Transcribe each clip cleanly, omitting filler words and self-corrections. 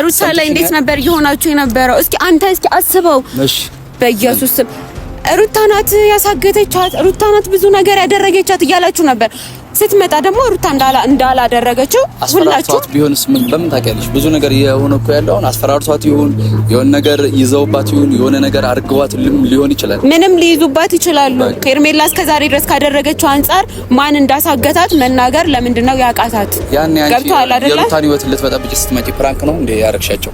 ሩታ ላይ እንዴት ነበር የሆናችሁ የነበረው? እስኪ አንተ እስኪ አስበው። እሺ በኢየሱስ ሩታ ናት ያሳገተቻት፣ ሩታ ናት ብዙ ነገር ያደረገቻት እያላችሁ ነበር። ስትመጣ ደግሞ ሩታ እንዳላደረገችው ሁላችሁ ቢሆንስ ምን ለምን ታውቂያለሽ? ብዙ ነገር የሆነ እኮ ያለው አስፈራርቷት ይሁን የሆነ ነገር ይዘውባት ይሁን የሆነ ነገር አድርገዋት ሊሆን ይችላል። ምንም ሊይዙባት ይችላሉ። ሄርሜላ እስከዛሬ ድረስ ካደረገችው አንፃር ማን እንዳሳገታት መናገር ለምንድነው ያቃታት? ገብቷል አይደል? የሩታን ህይወት ልትበጠብጭ ስትመጪ ፕራንክ ነው እንዴ ያረግሻቸው?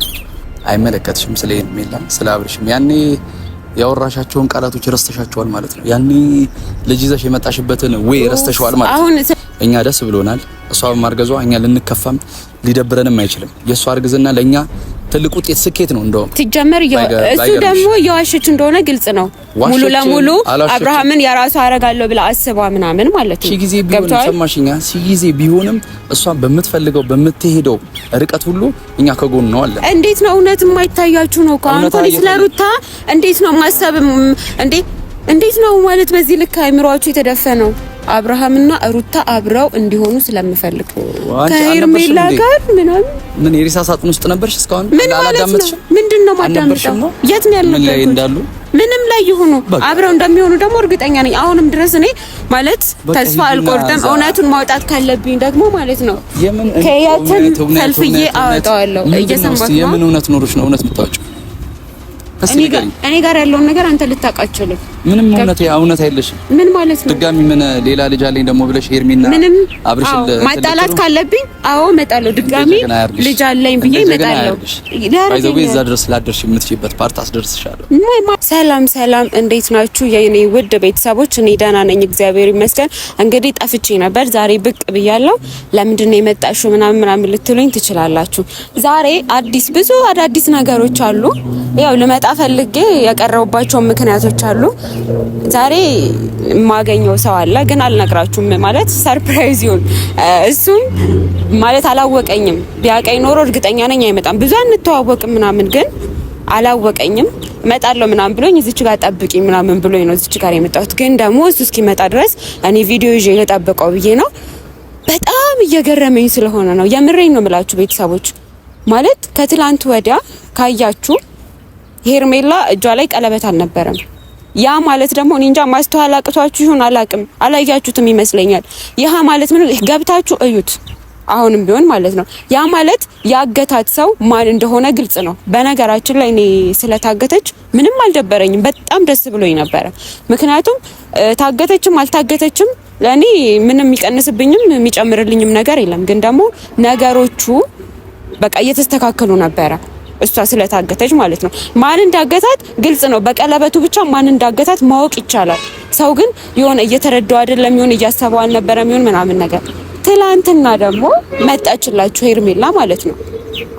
አይመለከትሽም። ስለ ሄርሜላ ስለ አብርሽም ያኔ ያወራሻቸውን ቃላቶች ረስተሻቸዋል ማለት ነው። ያኔ ልጅ ይዘሽ የመጣሽበትን ወይ ረስተሻዋል ማለት ነው። እኛ ደስ ብሎናል። እሷ ማርገዟ እኛ ልንከፋም ሊደብረንም አይችልም። የሷ አርግዝና ለኛ ትልቅ ውጤት ስኬት ነው። እንደው ሲጀመር እሱ ደግሞ የዋሸች እንደሆነ ግልጽ ነው። ሙሉ ለሙሉ አብርሃምን የራሱ አረጋለሁ ብላ አስባ ምናምን ማለት ነው። ጊዜ ቢሆን ሰማሽኛ ጊዜ ቢሆንም እሷ በምትፈልገው በምትሄደው ርቀት ሁሉ እኛ ከጎን ነው አለ። እንዴት ነው እውነት የማይታያችሁ ነው? ፖሊስ ለሩታ እንዴት ነው ማሰብ እንዴት ነው ማለት በዚህ ልክ አይምሮአችሁ የተደፈነው? አብርሃምና ሩታ አብረው እንዲሆኑ ስለምፈልግ ከሄርሜላ ጋር ምን የሪሳ ሳጥን ውስጥ ነበርሽ እስካሁን? አላዳመጥሽም? ምንድነው ማዳመጥሽው? የት ነው ያልነበርኩት? ምንም ላይ ይሁኑ አብረው እንደሚሆኑ ደግሞ እርግጠኛ ነኝ። አሁንም ድረስ እኔ ማለት ተስፋ አልቆርጥም። እውነቱን ማውጣት ካለብኝ ደግሞ ማለት ነው ከያትን ሰልፍዬ አወጣዋለሁ። እየሰማችሁ ነው? የምን እውነት ኖሮሽ ነው እውነት የምታወጪው? እኔ ጋር ያለውን ነገር አንተ ልታቃችልህ ምንም እውነት አይደለሽም። ምን ማለት ነው? ድጋሚ ምን ሌላ ልጅ አለኝ ደግሞ ብለሽ ሄርሜና አብርሽ ማጣላት ካለብኝ መጣለሁ። ድጋሚ ልጅ አለኝ ብዬ መጣለሁ። ባይዘው እዛ ድረስ ላደርሽ የምትችይበት ፓርት አስደርስሻለሁ። ሰላም እንዴት ናችሁ የኔ ውድ ቤተሰቦች? እኔ ደህና ነኝ እግዚአብሔር ይመስገን። እንግዲህ ጠፍቼ ነበር፣ ዛሬ ብቅ ብያለሁ። ለምንድን ነው የመጣሽው ምናምን ልትሉኝ ትችላላችሁ። ዛሬ ብዙ አዳዲስ ነገሮች አሉ። ያው ልመጣ ፈልጌ ያቀረቡባቸው ምክንያቶች አሉ። ዛሬ የማገኘው ሰው አለ፣ ግን አልነግራችሁም ማለት ሰርፕራይዝ ይሁን። እሱም ማለት አላወቀኝም። ቢያቀኝ ኖሮ እርግጠኛ ነኝ አይመጣም። ብዙ አንተዋወቅም ምናምን፣ ግን አላወቀኝም። እመጣለሁ ምናምን ብሎኝ እዚች ጋር ጠብቂ ምናምን ብሎኝ ነው እዚች ጋር የመጣሁት። ግን ደግሞ እሱ እስኪመጣ ድረስ እኔ ቪዲዮ ይዤ ልጠብቀው ብዬ ነው። በጣም እየገረመኝ ስለሆነ ነው። የምሬኝ ነው የምላችሁ ቤተሰቦች። ማለት ከትላንት ወዲያ ካያችሁ ሄርሜላ እጇ ላይ ቀለበት አልነበረም። ያ ማለት ደግሞ እኔ እንጃ ማስተዋል አቅቷችሁ ይሁን አላቅም፣ አላያችሁትም ይመስለኛል። ያ ማለት ምን ገብታችሁ እዩት። አሁንም ቢሆን ማለት ነው ያ ማለት ያገታት ሰው ማን እንደሆነ ግልጽ ነው። በነገራችን ላይ እኔ ስለታገተች ምንም አልደበረኝም፣ በጣም ደስ ብሎኝ ነበረ። ምክንያቱም ታገተችም አልታገተችም ለኔ ምንም የሚቀንስብኝም የሚጨምርልኝም ነገር የለም። ግን ደግሞ ነገሮቹ በቃ እየተስተካከሉ ነበረ። እሷ ስለታገተች ማለት ነው። ማን እንዳገታት ግልጽ ነው። በቀለበቱ ብቻ ማን እንዳገታት ማወቅ ይቻላል። ሰው ግን የሆነ እየተረዳው አይደለም፣ የሆነ እያሰበው አልነበረም፣ የሆነ ምናምን ነገር። ትላንትና ደግሞ መጣችላችሁ ሄርሜላ ማለት ነው።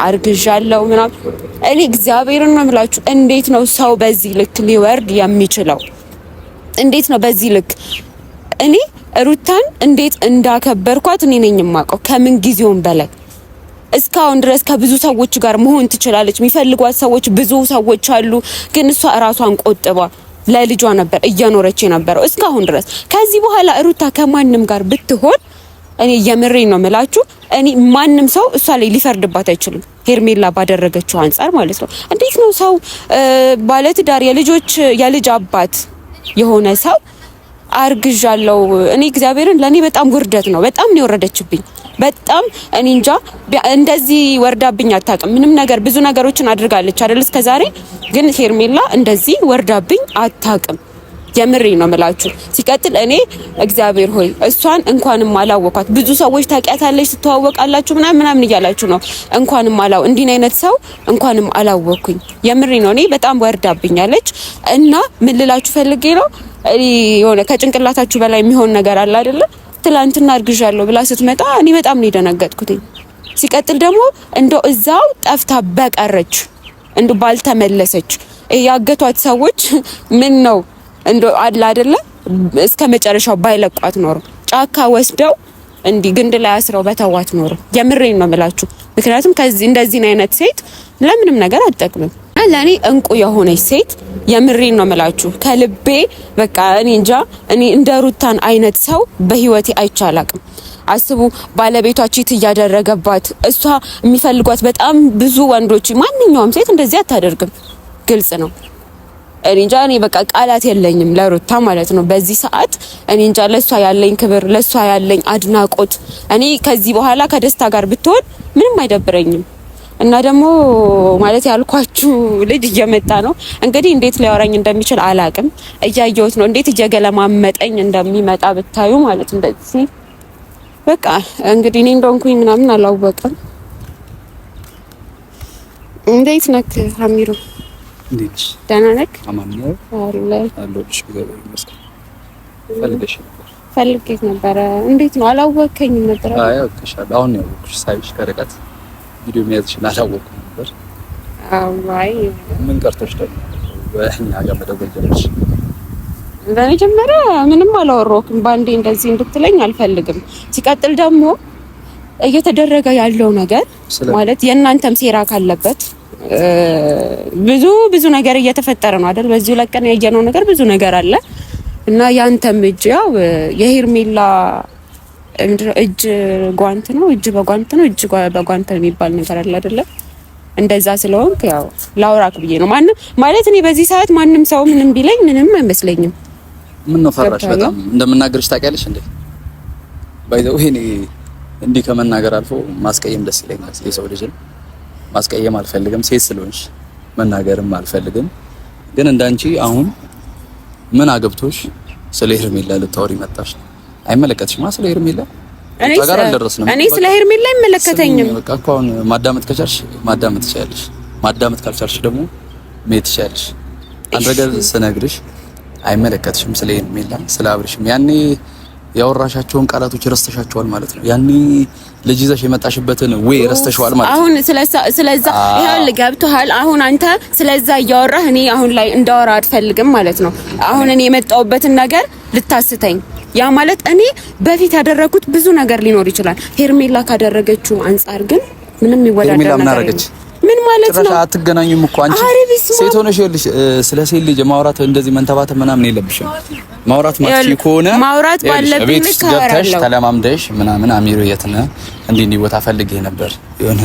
አርግዣለሁ ምናምን። እኔ እግዚአብሔርን ነው የምላችሁ፣ እንዴት ነው ሰው በዚህ ልክ ሊወርድ የሚችለው? እንዴት ነው በዚህ ልክ? እኔ ሩታን እንዴት እንዳከበርኳት እኔ ነኝ የማውቀው ከምን ጊዜውም በላይ። እስካሁን ድረስ ከብዙ ሰዎች ጋር መሆን ትችላለች። የሚፈልጓት ሰዎች ብዙ ሰዎች አሉ። ግን እሷ እራሷን ቆጥባ ለልጇ ነበር እየኖረች የነበረው እስካሁን ድረስ። ከዚህ በኋላ ሩታ ከማንም ጋር ብትሆን እኔ የምሬን ነው የምላችሁ፣ እኔ ማንም ሰው እሷ ላይ ሊፈርድባት አይችልም። ሄርሜላ ባደረገችው አንፃር ማለት ነው። እንዴት ነው ሰው ባለትዳር የልጅ አባት የሆነ ሰው አርግዣለሁ? እኔ እግዚአብሔርን ለኔ በጣም ውርደት ነው። በጣም ነው የወረደችብኝ። በጣም እኔ እንጃ እንደዚህ ወርዳብኝ አታውቅም። ምንም ነገር ብዙ ነገሮችን አድርጋለች አይደል እስከዛሬ፣ ግን ሄርሜላ እንደዚህ ወርዳብኝ አታውቅም። የምሬ ነው የምላችሁ። ሲቀጥል እኔ እግዚአብሔር ሆይ እሷን እንኳንም አላወቃት። ብዙ ሰዎች ታውቂያታለሽ ትተዋወቃላችሁ ምናምን እያላችሁ ነው። እንኳንም እንዲህ አይነት ሰው እንኳንም አላወቅኩኝ። የምሬ ነው። እኔ በጣም ወርዳብኛለች እና ምን ልላችሁ ፈልጌ ነው፣ የሆነ ከጭንቅላታችሁ በላይ የሚሆን ነገር አለ አይደለ? ትላንትና አርግዣለሁ ብላ ስትመጣ እኔ በጣም ነው የደነገጥኩት። ሲቀጥል ደግሞ እንደው እዛው ጠፍታ በቀረች እንደው ባልተመለሰች ያገቷት ሰዎች ምን ነው እንደው አለ አይደለ እስከ መጨረሻው ባይለቋት ኖሮ ጫካ ወስደው እንዲ ግንድ ላይ አስረው በተዋት ኖሮ። የምሬን ነው የምላችሁ። ምክንያቱም ከዚህ እንደዚህ አይነት ሴት ለምንም ነገር አትጠቅምም። ለኔ እንቁ የሆነች ሴት የምሬን ነው የምላችሁ ከልቤ በቃ እኔ እንጃ። እኔ እንደ ሩታን አይነት ሰው በህይወቴ አይቻላቅም። አስቡ። ባለቤቷ ቺት እያደረገባት እሷ የሚፈልጓት በጣም ብዙ ወንዶች፣ ማንኛውም ሴት እንደዚህ አታደርግም። ግልጽ ነው። እኔ እንጃ፣ እኔ በቃ ቃላት የለኝም ለሩታ ማለት ነው በዚህ ሰዓት። እኔ እንጃ ለሷ ያለኝ ክብር፣ ለሷ ያለኝ አድናቆት፣ እኔ ከዚህ በኋላ ከደስታ ጋር ብትሆን ምንም አይደብረኝም። እና ደግሞ ማለት ያልኳችሁ ልጅ እየመጣ ነው እንግዲህ። እንዴት ሊያወራኝ እንደሚችል አላቅም። እያየሁት ነው እንዴት እየገለማመጠኝ እንደሚመጣ ብታዩ ማለት እንደዚህ በቃ እንግዲህ እኔ እንደሆንኩኝ ምናምን አላወቀም። እንዴት ነክ አሚሩ? እንዴት ደህና ነክ? አማን ነው አለሽ? ፈልጌሽ ነበረ። እንዴት ነው? አላወቀኝም ነበር። አይ አውቅሻለሁ። አሁን ነው ያወቅሽ። ሳይሽ ከርቀት ቪዲዮ የሚያዝሽን አላወቅኩም ነበር። አይ ምን ቀርቶሽ ደግሞ ወኛ ጋር መደወል ጀመርሽ? በመጀመሪያ ምንም አላወራሁም። ባንዴ እንደዚህ እንድትለኝ አልፈልግም። ሲቀጥል ደግሞ እየተደረገ ያለው ነገር ማለት የእናንተም ሴራ ካለበት ብዙ ነገር እየተፈጠረ ነው አይደል? በዚሁ ለቀን ያየነው ነገር ብዙ ነገር አለ እና ያንተም እጅ ያው የሄርሜላ እጅ ጓንት ነው፣ እጅ በጓንት ነው፣ እጅ በጓንት ነው የሚባል ነገር አለ አይደለ? እንደዛ ስለሆንክ ያው ላውራክ ብዬ ነው። ማንም ማለት እኔ በዚህ ሰዓት ማንም ሰው ምንም ቢለኝ ምንም አይመስለኝም። ምን ነው ፈራሽ? በጣም እንደምናገርሽ ታውቂያለሽ እንዴ? ባይዘው እኔ እንዲህ ከመናገር አልፎ ማስቀየም ደስ ይለኛል። የሰው ልጅን ማስቀየም አልፈልግም። ሴት ስለሆንሽ መናገርም አልፈልግም። ግን እንዳንቺ አሁን ምን አገብቶሽ ስለ ሄርሜላ ልታወሪ መጣሽ? አይመለከትሽማ ስለ ሄርሜላ። እኔ ስለ ሄርሜላ አይመለከተኝም። በቃ እኮ አሁን ማዳመጥ ከቻልሽ ማዳመጥ ትችያለሽ፣ ማዳመጥ ካልቻልሽ ደግሞ መሄድ ትችያለሽ። አንድ ነገር ስነግርሽ አይመለከትሽም ስለ ሄርሜላ፣ ስለ አብርሽም ያኔ ያወራሻቸውን ቃላቶች ረስተሻቸዋል ማለት ነው። ያኔ ልጅ ይዘሽ የመጣሽበትን ወይ ረስተሽዋል ማለት ነው። አሁን ስለዛ ይሄን ገብቶሃል። አሁን አንተ ስለዛ እያወራህ እኔ አሁን ላይ እንዳወራ አትፈልግም ማለት ነው። አሁን እኔ የመጣሁበትን ነገር ልታስተኝ፣ ያ ማለት እኔ በፊት ያደረኩት ብዙ ነገር ሊኖር ይችላል። ሄርሜላ ካደረገችው አንፃር ግን ምንም ይወዳደር ነገር ምን ማለት ነው? አትገናኙም እኮ አንቺ ሴት ሆነሽ ይኸውልሽ፣ ስለ ሴት ልጅ ማውራት እንደዚህ መንተባተብ ምናምን የለብሽም። ማውራት ማለት ከሆነ ማውራት ባለብኝ ገብተሽ ተለማምደሽ ምናምን አሚሮ የት ነህ እንዲህ ቦታ ፈልጌ ነበር፣ የሆነ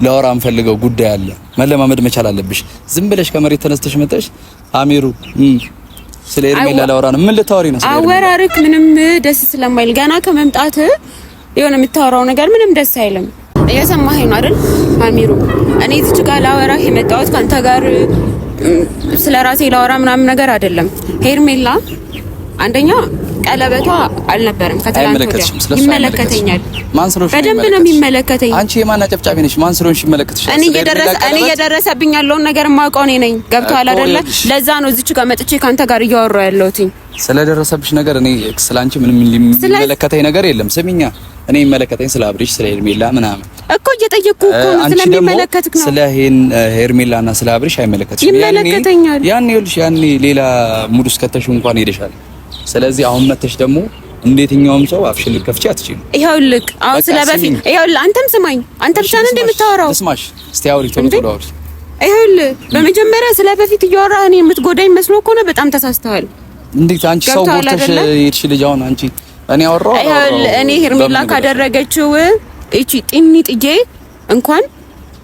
ላወራ የምፈልገው ጉዳይ አለ፣ መለማመድ መቻል አለብሽ። ዝም ብለሽ ከመሬት ተነስተሽ መጥተሽ አሚሩ ስለ ሄርሜላ ላወራ ነው። ምን ልታወሪ ነው? አወራርክ ምንም ደስ ስለማይል ገና ከመምጣት የሆነ የምታወራው ነገር ምንም ደስ አይልም። እየሰማኸኝ ነው አይደል አሚሩ? እኔ እዚህ ጋር ላወራህ የመጣሁት ካንተ ጋር ስለራሴ ላወራ ምናምን ነገር አይደለም። ሄርሜላ አንደኛ ቀለበቷ አልነበረም ከትላንት ወዲያ። ይመለከተኛል። በደንብ ነው የሚመለከተኝ። አንቺ የማን አጨብጫቢ ነሽ? ማን ስለሆንሽ ይመለከትሻል? እኔ እየደረሰብኝ ያለውን ነገር ማውቀው እኔ ነኝ። ገብቶሃል አይደለ? ለዛ ነው እዚች ጋር መጥቼ ካንተ ጋር እያወራሁ ያለሁት። ስለደረሰብሽ ነገር እኔ ስላንቺ ምንም የሚመለከተኝ ነገር የለም። ስሚኛ፣ እኔ የሚመለከተኝ ስለ አብርሽ ስለ ሄርሜላ ምናምን እኮ እየጠየቅኩ እኮ ነው። ስለሚመለከትክ ነው። ስለ ሄርሜላና ስለ አብርሽ አይመለከትሽም። ይመለከተኛል። ያኔ ሌላ ሙድ ውስጥ ከተሽ እንኳን ሄደሻል። ስለዚህ አሁን መተሽ ደግሞ እንዴትኛውም ሰው አፍሽን ልከፍቺ አትችይም። ይኸውልህ አሁን ስለበፊት ይኸውልህ፣ አንተም ስማኝ። አንተ ብቻ ነህ እንደምታወራው። ልስማሽ እስቲ አውሪ፣ ቶሎ ቶሎ አውሪ። ይኸውልህ በመጀመሪያ ስለበፊት እያወራህ እኔ የምትጎዳኝ መስሎ ከሆነ በጣም ተሳስተሃል። እንዴት አንቺ ሰው ወጥተሽ የሄድሽ ልጅ አሁን አንቺ እኔ አወራው። ይኸውልህ እኔ ሄርሜላ ካደረገችው እቺ ጢኒ ጥጄ እንኳን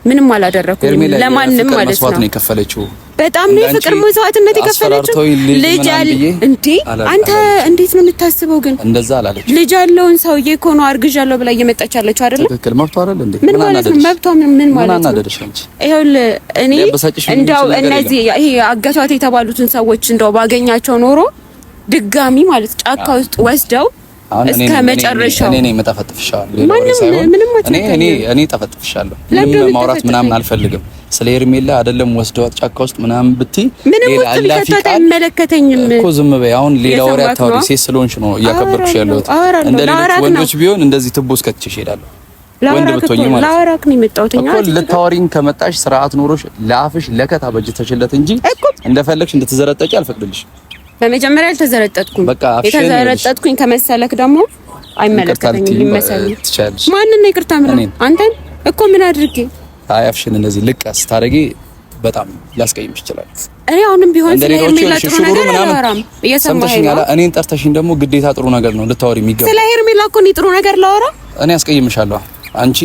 ምንም አላደረኩም ለማንም ማለት ነው የከፈለችው። በጣም ነው የፍቅር መስዋዕትነት የከፈለችው። ልጅ እንዴ አንተ እንዴት ነው የምታስበው? ግን እንደዛ አላለች። ልጅ ያለውን ሰውዬ እኮ ነው አርግዣለሁ ብላ እየመጣች ያለችው አይደል? ትክክል። መብቷ አይደል እንዴ? ምን ማለት ነው መብቷ? ምን ማለት ነው? ይኸውልህ እኔ እንደው እነዚህ ይሄ አገቷት የተባሉትን ሰዎች እንደው ባገኛቸው ኖሮ ድጋሚ ማለት ጫካ ውስጥ ወስደው እስከ መጨረሻው እኔ መጣፈጥፍሻለሁ። እኔ ጠፈጥፍሻለሁ። ምንም ማውራት ምናምን አልፈልግም። ስለ ሄርሜላ አይደለም ወስደዋት ጫካ ውስጥ ምናምን ብትይ ሌላ አላፊት አይመለከተኝም እኮ። ዝም በይ አሁን። ሌላ ወሬ አታውሪ። ሴት ስለሆንሽ ነው እያከበርኩሽ ያለሁት። እንደ ሌሎች ወንዶች ቢሆን እንደዚህ ትቦ እስከትችሽ እሄዳለሁ። ወንድ ብትሆኚ ማለት ላወራክ ነው የመጣሁት እኮ። ልታወሪኝ ከመጣሽ ስርዓት ኖሮሽ ለአፍሽ ለከት አበጅተሽለት እንጂ እንደፈለግሽ እንድትዘረጠቂ አልፈቅድልሽ። በመጀመሪያ አልተዘረጠጥኩኝ። የተዘረጠጥኩኝ ከመሰለክ ደግሞ አይመለከተኝም። ይመሰልኝ ማንን ነው ይቅርታ ምን አንተን እኮ ምን አድርጌ? አይ አፍሽን እንደዚህ ልቅ ስታረጊ በጣም ሊያስቀይምሽ ይችላል። እኔ አሁንም ቢሆን ስለ ሄርሜላ ጥሩ ነገር አላወራም። እየሰማኸኝ ነው? እኔን ጠርተሽኝ ደግሞ ግዴታ ጥሩ ነገር ነው ልታወሪ የሚገባው። ስለ ሄርሜላ እኮ እኔ ጥሩ ነገር ላወራ እኔ ያስቀይምሻለሁ። አንቺ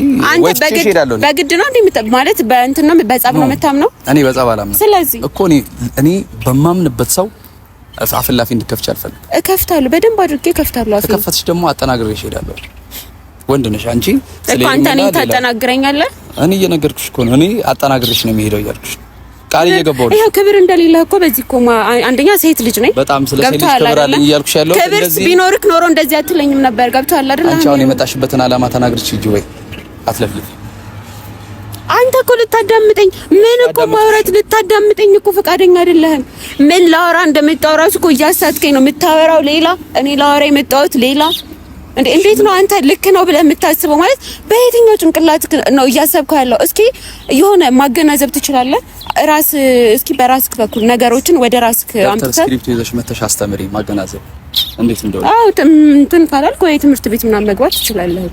ወይስ ትሄዳለሽ? በግድ ነው እንዴ ማለት በእንትን ነው በጸብ ነው የምታምነው? እኔ በጸብ አላምነው። ስለዚህ እኮ እኔ በማምንበት ሰው አፍላፊ እንድከፍች አልፈልግም። እከፍታለሁ፣ በደንብ አድርጌ እከፍታለሁ። ከከፈትሽ ደግሞ አጠናግሬሽ እሄዳለሁ። ወንድ ነሽ አንቺ። ስለዚህ አንተ እኔን ታጠናግረኛለህ? እኔ እየነገርኩሽ እኮ ነው። እኔ አጠናግሬሽ ነው የሚሄደው እያልኩሽ ቃል እየገባሁ ነው። ይሄው ክብር እንደሌለ እኮ በዚህ እኮ አንደኛ ሴት ልጅ ነኝ። በጣም ስለ ሴት ልጅ ክብር አለኝ እያልኩሽ ያለው ክብር ቢኖርክ ኖሮ እንደዚህ አትለኝም ነበር። ገብቶሃል አይደል? አንቺ አሁን የመጣሽበትን ዓላማ ተናግረሽ ሂጂ ወይ አትለፍልፊ። አንተ እኮ ልታዳምጠኝ ምን እኮ ማውራት ልታዳምጠኝ እኮ ፈቃደኛ አይደለህም። ምን ላወራ እንደምታወራ እኮ እያሳትከኝ ነው። የምታወራው ሌላ፣ እኔ ላወራ የመጣሁት ሌላ። እንዴት ነው አንተ ልክ ነው ብለህ የምታስበው? ማለት በየትኛው ጭንቅላት ነው እያሰብከው ያለው? እስኪ የሆነ ማገናዘብ ትችላለህ? እስኪ በራስህ በኩል ነገሮችን ወደ ራስህ አምጥተህ ስክሪፕት ይዘሽ መተሽ አስተምሪ። ማገናዘብ እንዴት እንደሆነ እንትን ካላልኩ ወይ ትምህርት ቤት ምናምን መግባት ትችላለህ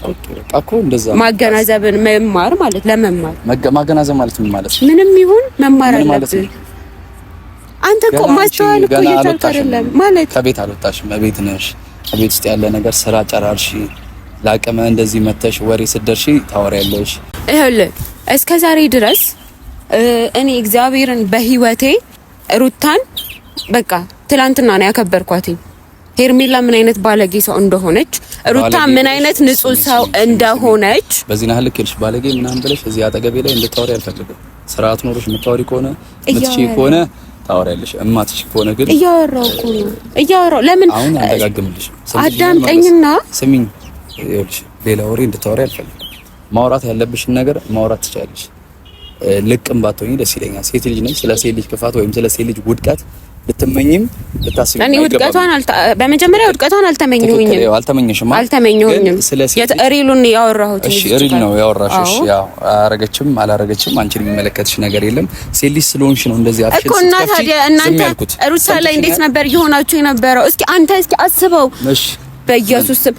እኮ እንደዛ ማገናዘብን መማር ማለት ለመማር ማገናዘብ ማለት ምን ማለት ነው? ምንም ይሁን መማር አለብህ። አንተ እኮ ማስተዋል እኮ እየቻልክ አይደለም ማለት ከቤት አልወጣሽም፣ ቤት ነሽ። ቤት ውስጥ ያለ ነገር ስራ ጨራርሺ፣ ላቀመ እንደዚህ መተሽ ወሬ ስትደርሺ ታወሪያለሽ። ይኸውልህ እስከ ዛሬ ድረስ እኔ እግዚአብሔርን በህይወቴ ሩታን በቃ ትላንትና ነው ያከበርኳት። ሄርሜላ ምን አይነት ባለጌ ሰው እንደሆነች፣ ሩታ ምን አይነት ንጹህ ሰው እንደሆነች በዚህ ናህል ልክልሽ ባለጌ ምናምን ብለሽ እዚህ አጠገቤ ላይ እንድታወሪ አልፈልግም። ስርዓት ኖሮሽ የምታወሪ ከሆነ ምትቺ ከሆነ ታወሪያለሽ። እማትሽ ከሆነ ግን እያወራሁ ለምን አሁን አልደጋግምልሽ። አዳምጠኝና ስሚኝ። ይኸውልሽ ሌላ ወሬ እንድታወሪ አልፈልግም። ማውራት ያለብሽን ነገር ማውራት ትችያለሽ። ልቅም ባትሆኚ ደስ ይለኛል። ሴት ልጅ ነኝ። ስለ ሴት ልጅ ክፋት ወይም ስለ ሴት ልጅ ውድቀት ልትመኝም ልታስቢ እኔ በመጀመሪያ ውድቀቷን አልተመኘሁኝም። ሪሉን ያወራሁት። እሺ ሪል ነው ያወራሽሽ። ያው አረገችም አላረገችም አንቺን የሚመለከትሽ ነገር የለም። ሴት ልጅ ስለሆንሽ ነው እንደዚህ አፍሽ እኮ። እና ታዲያ እናንተ ሩታ ላይ እንዴት ነበር የሆናችሁ የነበረው? እስኪ አንተ አስበው። እሺ በኢየሱስ ስም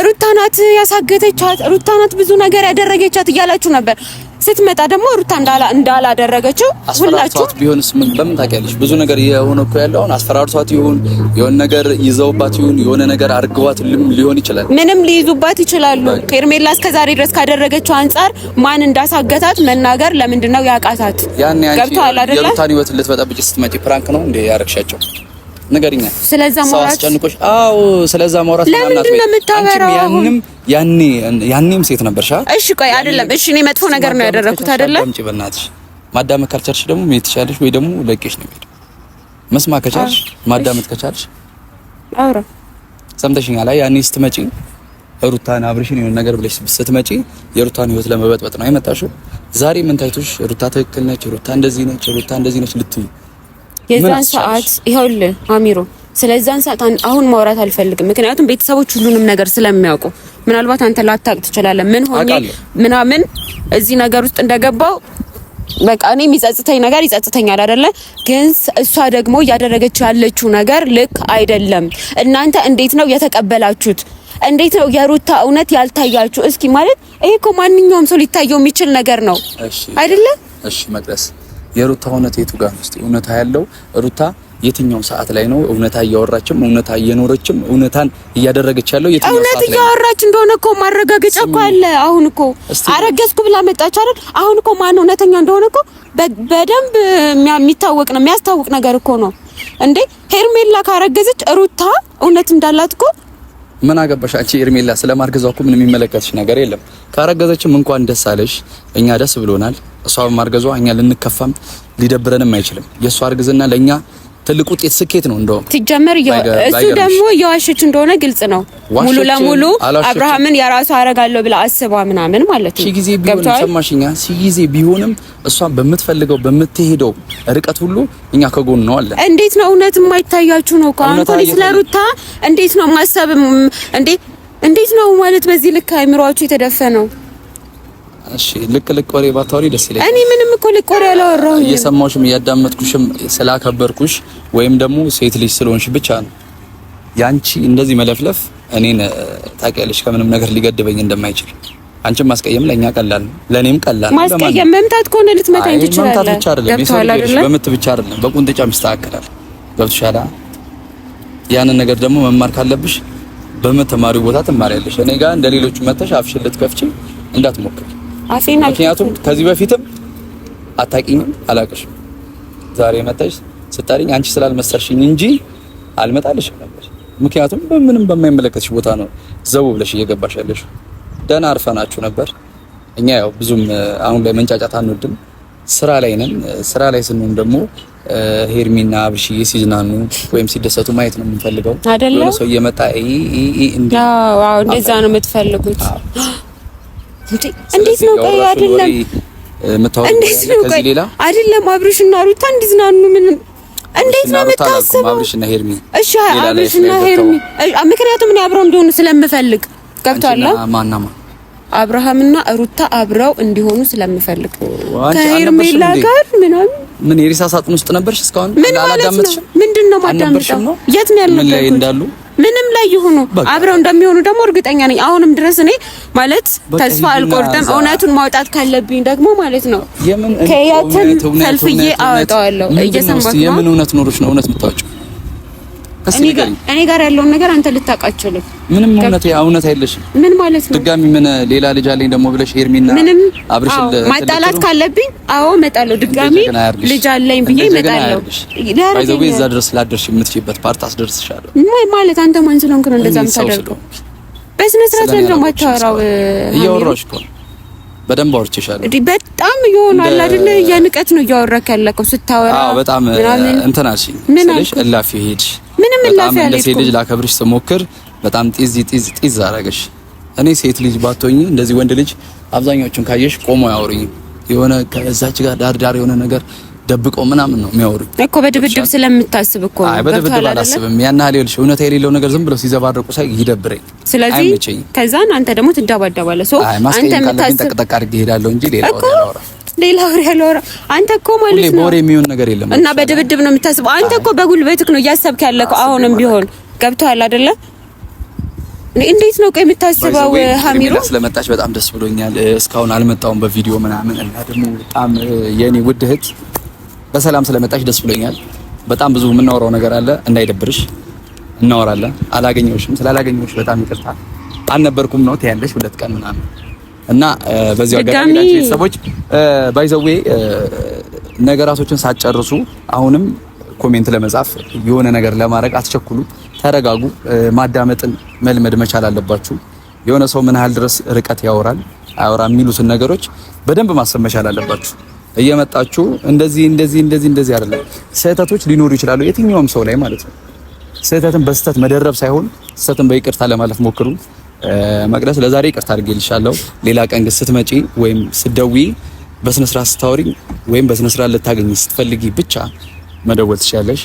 ሩታ ናት ያሳገተቻት፣ ሩታ ናት ብዙ ነገር ያደረገቻት እያላችሁ ነበር። ስትመጣ ደግሞ ሩታ እንዳላደረገችው ሁላችሁ ቢሆንስ ምን በምን ታውቂያለሽ? ብዙ ነገር የሆነ እኮ ያለው አስፈራርቷት ይሁን የሆነ ነገር ይዘውባት ይሁን የሆነ ነገር አርግዋት ሊሆን ይችላል። ምንም ሊይዙባት ይችላሉ። ሄርሜላ እስከዛሬ ድረስ ካደረገችው አንፃር ማን እንዳሳገታት መናገር ለምንድነው ያቃታት? ገብቶሃል አይደል? የሩታን ህይወት ልትበጠብጭ ስትመጪ ፕራንክ ነው እንዴ ያረግሻቸው? ንገሪኛ። ስለዛ ማውራት አስጨንቆሽ? አዎ ስለዛ ማውራት ለምንድን ነው የምታወራው? ያኔም ሴት ነበርሽ። እሺ ቆይ አይደለም። እሺ እኔ መጥፎ ነገር ነው ያደረኩት አይደለም? አምጪ በእናትሽ። ማዳመጥ ካልቻልሽ ደግሞ ምን ትችያለሽ? ወይ ደግሞ ለቄሽ ነው የሚሄድ። መስማት ከቻልሽ ማዳመጥ ከቻልሽ አውራ። ሰምተሽኛል? ያኔ ስትመጪ ሩታን አብርሽን የሆነ ነገር ብለሽ ስትመጪ የሩታን ህይወት ለመበጥበጥ ነው የመጣሽው። ዛሬ ምን ታይቶሽ ሩታ ትክክል ነች፣ ሩታ እንደዚህ ነች፣ ሩታ እንደዚህ ነች ልትይ የዛን ሰዓት ይኸውልህ አሚሮ፣ ስለዛን ሰዓት አሁን ማውራት አልፈልግም። ምክንያቱም ቤተሰቦች ሁሉንም ነገር ስለሚያውቁ ምናልባት አንተ ላታውቅ ትችላለህ። ምን ሆኜ ምናምን እዚህ ነገር ውስጥ እንደገባው በቃ እኔ የሚጸጽተኝ ነገር ይጸጽተኛል አይደለ? ግን እሷ ደግሞ እያደረገች ያለችው ነገር ልክ አይደለም። እናንተ እንዴት ነው የተቀበላችሁት? እንዴት ነው የሩታ እውነት ያልታያችሁ? እስኪ ማለት ይሄ እኮ ማንኛውም ሰው ሊታየው የሚችል ነገር ነው አይደለ? እሺ መቅደስ የሩታ እውነት የቱ ጋር ነው? እውነታ ያለው ሩታ የትኛው ሰዓት ላይ ነው እውነታ እያወራችም እውነታ እየኖረችም እውነታን እያደረገች ያለው የትኛው ሰዓት ላይ? እውነት እያወራች እንደሆነ እኮ ማረጋገጫ እኮ አለ። አሁን እኮ አረገዝኩ ብላ መጣች አይደል? አሁን እኮ ማን እውነተኛ እንደሆነ እኮ በደንብ የሚታወቅ ነው፣ የሚያስታውቅ ነገር እኮ ነው እንዴ። ሄርሜላ ካረገዘች ሩታ እውነት እንዳላት እኮ ምን አገባሽ አንቺ? ሄርሜላ ስለማርገዟ እኮ ምንም የሚመለከትሽ ነገር የለም። ካረገዘችም እንኳን ደስ አለሽ፣ እኛ ደስ ብሎናል። እሷ በማርገዟ እኛ ልንከፋም ሊደብረንም አይችልም። የእሷ እርግዝና ለእኛ ትልቅ ውጤት ስኬት ነው። እንደውም ሲጀመር እሱ ደግሞ እየዋሸች እንደሆነ ግልጽ ነው። ሙሉ ለሙሉ አብርሃምን የራሷ አረጋለሁ ብላ አስባ ምናምን ማለት ነው። ጊዜ ቢሆን ሰማሽኛ፣ ጊዜ ቢሆንም እሷ በምትፈልገው በምትሄደው ርቀት ሁሉ እኛ ከጎን ነው አለ። እንዴት ነው እውነት የማይታያችሁ ነው? አሁን ስለ ሩታ እንዴት ነው ማሰብ እንዴት ነው ማለት በዚህ ልክ አይምሯችሁ የተደፈነው? እሺ ልክ ወሬ ባታወሪ ደስ ይለኛል። እኔ ምንም እኮ ልክ ወሬ አላወራሁም። እየሰማሁሽም እያዳመጥኩሽም ስላከበርኩሽ ወይም ደግሞ ሴት ልጅ ስለሆንሽ ብቻ ነው። ያንቺ እንደዚህ መለፍለፍ እኔን ታውቂያለሽ ከምንም ነገር ሊገድበኝ እንደማይችል አንቺን ማስቀየም ለኛ ቀላል ነው፣ ለኔም ቀላል ነው። ማስቀየም መምታት ከሆነ ልትመታኝ ትችላለህ። መምታት ብቻ አይደለም፣ በምት ብቻ አይደለም፣ በቁንጥጫም ይስተካከላል። ገብቶሻል? ያንን ነገር ደግሞ መማር ካለብሽ በመተማሪው ቦታ ትማሪያለሽ። እኔ ጋር እንደሌሎቹ መተሽ አፍሽን ልትከፍቺ እንዳትሞክሪ። ምክንያቱም ከዚህ በፊትም አታውቂኝም፣ አላውቅሽም። ዛሬ መተሽ ስታሪኝ አንቺ ስላልመሰልሽኝ እንጂ አልመጣልሽም ነበር። ምክንያቱም በምንም በማይመለከትሽ ቦታ ነው ዘው ብለሽ እየገባሽ ያለሽ። ደህና አርፈናችሁ ነበር። እኛ ያው ብዙም አሁን ላይ መንጫጫት አንወድም፣ ስራ ላይ ነን። ስራ ላይ ደግሞ ሄርሚና አብርሽዬ ሲዝናኑ ወይም ሲደሰቱ ማየት ነው የምንፈልገው። የሆነ ሰው እየመጣ እንደዛ ነው የምትፈልጉት። እንዴት ነው ቆይ? አይደለም እንዴት ነው ቆይ? አይደለም አብርሽና ሩታ እንዲዝናኑ ምን እንዴት ነው የምታስበው? አብርሽና ሄርሚ እሺ፣ አብርሽና ሄርሚ ምክንያቱም እኔ አብረው እንዲሆኑ ስለምፈልግ ገብቷል። ማናማ አብርሃምና ሩታ አብረው እንዲሆኑ ስለምፈልግ ከሄርሜላ ጋር ምን የሪሳ ሳጥን ውስጥ ነበርሽ እስካሁን? አላዳመጥሽም? ምንድነው ማዳመጥሽው? የት ነው ያለው? ምን ላይ እንዳሉ ምንም ላይ ይሁኑ አብረው እንደሚሆኑ ደግሞ እርግጠኛ ነኝ። አሁንም ድረስ እኔ ማለት ተስፋ አልቆርጥም። እውነቱን ማውጣት ካለብኝ ደግሞ ማለት ነው ከያተን ሰልፍዬ አወጣዋለሁ። እየሰማክ ነው? የምን እውነት ኖሮሽ ነው እውነት የምታወጪው? እኔ ጋር ያለውን ነገር አንተ ልታውቃችልህ። ምንም እውነት አይደለሽም። ምን ማለት ነው? ድጋሚ ምን ሌላ ልጅ አለኝ ደግሞ ብለሽ ሄርሚና አብርሽ ማጣላት ካለብኝ እመጣለሁ። ድጋሚ ልጅ አለኝ ብዬ እመጣለሁ። ባይዘው እዛ ድረስ ላደርሽ የምትችይበት ፓርት አስደርስሻለሁ። ማለት አንተ ማን ስለሆንክ ነው እንደዛ የምታደርገው? በስነ ስርዓት ለምን ማታወራው? እያወራሽ እኮ በደንብ አውርቼሻለሁ። በጣም ይሆናል አይደለ? የንቀት ነው እያወራክ ያለከው ስታወራ። በጣም እንትን አልሽኝ ስለሽ እላፊ ሄድሽ። ምንም እላፊ ያለሽ እንደ ሴት ልጅ ላከብርሽ ስሞክር በጣም ጢዝ አደረገሽ። እኔ ሴት ልጅ ባትሆኚ እንደዚህ ወንድ ልጅ አብዛኛዎቹን ካየሽ ቆሞ ያወሩኝ የሆነ ከዛች ጋር ዳር የሆነ ነገር ደብቀው ምናምን ነው የሚያወሩኝ እኮ በድብድብ ስለምታስብ እኮ ነው። በድብድብ አላስብም። ያን ያህል ይልሽ እውነት የሌለው ነገር ዝም ብለው ሲዘባርቁ ሳይ ይደብረኝ። ስለዚህ ከዛን አንተ ደግሞ ትደባደባለህ። አንተ የምታስብ ጠቅጠቅ አድርጌ እሄዳለሁ እንጂ ሌላ ወሬ አላወራ። አንተ እኮ ማለት ነው ወሬ የሚሆን ነገር የለም እና በድብድብ ነው የምታስበው። አንተ እኮ በጉልበትክ ነው እያሰብክ ያለከው አሁንም ቢሆን ገብቶሃል አይደለ? እንዴት ነው ቆይ የምታስበው? ሀሚሮ ስለመጣች በጣም ደስ ብሎኛል። እስካሁን አልመጣሁም በቪዲዮ ምናምን እና ደግሞ በጣም የኔ ውድ እህት በሰላም ስለመጣች ደስ ብሎኛል። በጣም ብዙ የምናወራው ነገር አለ፣ እንዳይደብርሽ እናወራለን። አላገኘሁሽም፣ ስላላገኘሁሽ በጣም ይቅርታ። አልነበርኩም ነው ትያለሽ 2 ቀን ምናምን እና በዚህ አጋጣሚ ቤተሰቦች ባይዘዌ ነገራቶችን ሳትጨርሱ አሁንም ኮሜንት ለመጻፍ የሆነ ነገር ለማድረግ አትቸኩሉ፣ ተረጋጉ። ማዳመጥን መልመድ መቻል አለባችሁ። የሆነ ሰው ምን ያህል ድረስ ርቀት ያወራል አያወራ የሚሉትን ነገሮች በደንብ ማሰብ መቻል አለባችሁ። እየመጣችሁ እንደዚህ አይደለም። ስህተቶች ሊኖሩ ይችላሉ የትኛውም ሰው ላይ ማለት ነው። ስህተትን በስህተት መደረብ ሳይሆን ስህተትን በይቅርታ ለማለፍ ሞክሩ። መቅደስ ለዛሬ ይቅርታ አድርጌልሻለሁ። ሌላ ቀን ግን ስትመጪ ወይም ስትደውይ በስነ ስርዓት ስታወሪ ወይም በስነ ስርዓት ልታገኝ ስትፈልጊ ብቻ መደወል ትችያለሽ።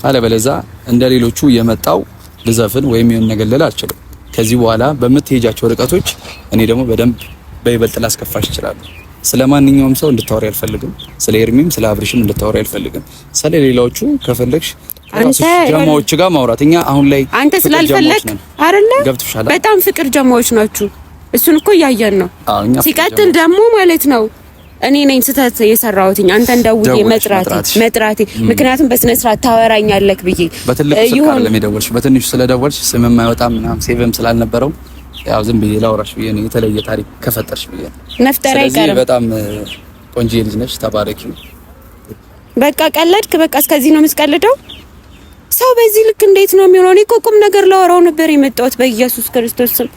አለበለዚያ እንደሌሎቹ የመጣው ልዘፍን ወይም የሆነ ነገር ልል አልችልም። ከዚህ በኋላ በምትሄጃቸው ርቀቶች እኔ ደግሞ በደንብ በይበልጥ ላስከፋሽ እችላለሁ። ስለማንኛውም ሰው እንድታወሪ አልፈልግም። ስለ ኤርሚም ስለ አብርሽም እንድታወሪ አልፈልግም። ስለሌላዎቹ ከፈለግሽ አንተ ጀማዎች ጋር ማውራት እኛ አሁን ላይ አንተ ስላልፈለክ አይደለ? በጣም ፍቅር ጀማዎች ናችሁ። እሱን እኮ እያየን ነው። ሲቀጥል ደግሞ ማለት ነው እኔ ነኝ ስህተት የሰራሁትኝ አንተን ደውዬ መጥራቴ ምክንያቱም በስነ ስርዓት ታወራኛለህ ብዬ በትልቁ ስልክ ለሚደወልሽ በትንሹ ስለደወልሽ ስምም አይወጣም ምናምን ሴቭም ስላልነበረው ያው ዝም ብዬ ላውራሽ ብዬ ነው። የተለየ ታሪክ ከፈጠርሽ ብዬ ነፍጠራ ይቀርም። በጣም ቆንጆ ልጅ ነሽ፣ ተባረኪ። በቃ ቀለድክ። በቃ እስከዚህ ነው የምትቀልደው? ሰው በዚህ ልክ እንዴት ነው የሚሆነው? እኔ እኮ ቁም ነገር ላወራው ነበር የመጣሁት በኢየሱስ ክርስቶስ ስም።